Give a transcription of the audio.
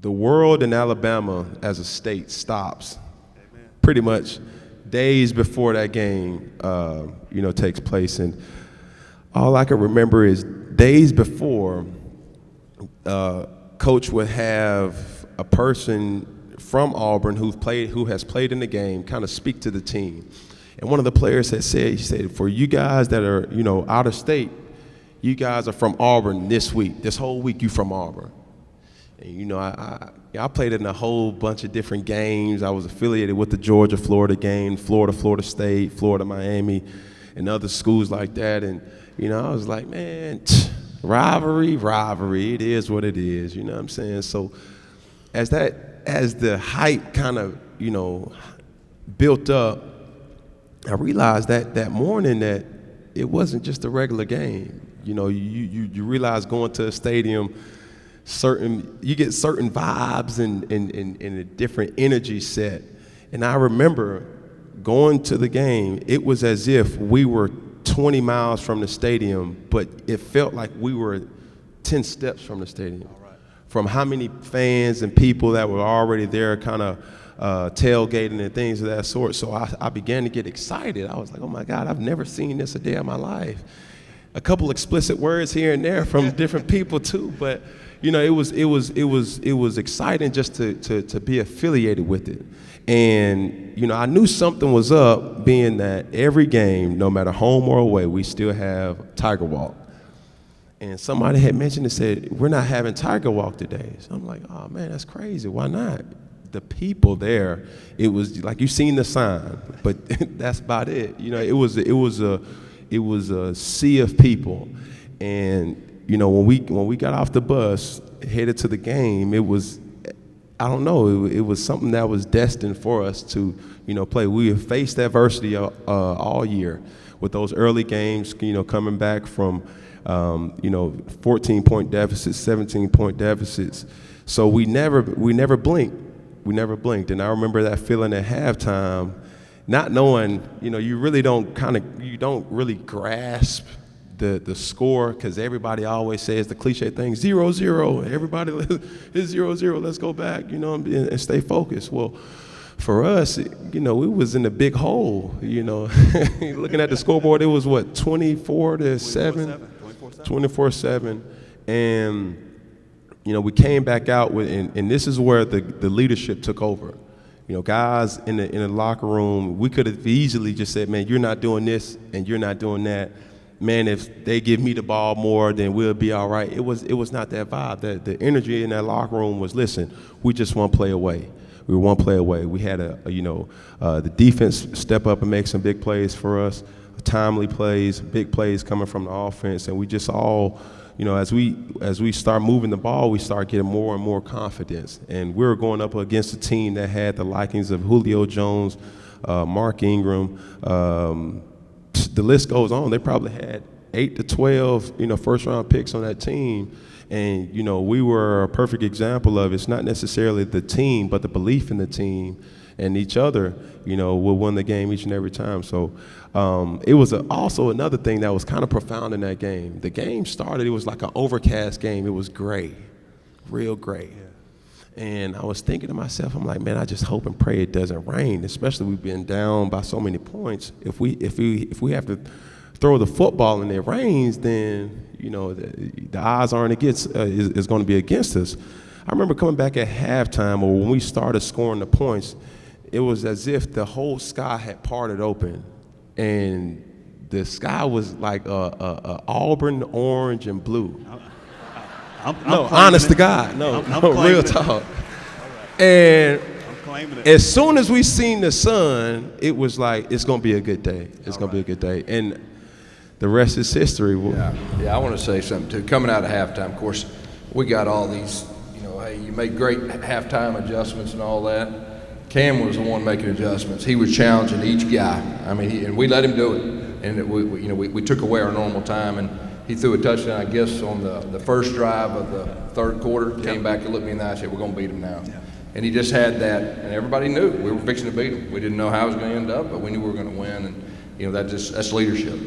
the world in Alabama as a state stops pretty much days before that game, takes place. And all I can remember is days before, Coach would have a person from Auburn who has played in the game kind of speak to the team. And one of the players had said, he said, for you guys that are, out of state, you guys are from Auburn this week. This whole week you from Auburn. And, I played in a whole bunch of different games. I was affiliated with the Georgia-Florida game, Florida State, Florida-Miami, and other schools like that. And, I was like, man, rivalry. It is what it is. You know what I'm saying? So as the hype kind of, built up, I realized that morning that it wasn't just a regular game. You realize going to a stadium, you get certain vibes and a different energy set. And I remember going to the game, it was as if we were 20 miles from the stadium, but it felt like we were 10 steps from the stadium. From how many fans and people that were already there kind of tailgating and things of that sort. So I began to get excited. I was like, oh my God, I've never seen this a day of my life. A couple explicit words here and there from different people too, but it was exciting just to be affiliated with it. And I knew something was up, being that every game, no matter home or away, we still have Tiger Walk. And somebody had mentioned and said, we're not having Tiger Walk today. So I'm like, oh man, that's crazy. Why not? The people there, it was like you seen the sign, but that's about it. It was a sea of people. And when we got off the bus headed to the game, it was, I don't know, it was something that was destined for us to play. We have faced adversity all year with those early games, coming back from 14-point deficits, 17-point deficits. So we never blinked. We never blinked. And I remember that feeling at halftime, not knowing, you don't really grasp the score, because everybody always says the cliche thing, 0-0. Everybody is 0-0. Let's go back, and stay focused. Well, for us, it was in a big hole. Looking at the scoreboard, it was what, 24-7, 24-7, and we came back out with, and this is where the leadership took over. Guys in the locker room, we could have easily just said, man, you're not doing this and you're not doing that. Man, if they give me the ball more, then we'll be all right. It was not that vibe. The energy in that locker room was, listen, we just one play away. We were one play away. We had the defense step up and make some big plays for us, timely plays, big plays coming from the offense, and we just all, as we start moving the ball, we start getting more and more confidence. And we were going up against a team that had the likings of Julio Jones, Mark Ingram. The list goes on. They probably had 8 to 12, first-round picks on that team. And, we were a perfect example of it's not necessarily the team, but the belief in the team and each other, will win the game each and every time. So it was also another thing that was kind of profound in that game. The game started, it was like an overcast game. It was gray, real gray. And I was thinking to myself, I'm like, man, I just hope and pray it doesn't rain, especially we've been down by so many points. If we have to throw the football and it rains, then, the odds aren't against, is going to be against us. I remember coming back at halftime, or when we started scoring the points, it was as if the whole sky had parted open, and the sky was like a Auburn orange and blue. Honest to God, real talk. And as soon as we seen the sun, it was like, it's going to be a good day. It's going to be a good day. And the rest is history. Yeah, I want to say something, too. Coming out of halftime, of course, we got all these, hey, you make great halftime adjustments and all that. Cam was the one making adjustments. He was challenging each guy. I mean, and we let him do it. And we took away our normal time, and he threw a touchdown, I guess, on the first drive of the third quarter. Came back and looked me in the eye and said, we're going to beat him now. Yeah. And he just had that, and everybody knew we were fixing to beat him. We didn't know how it was going to end up, but we knew we were going to win, and that's leadership.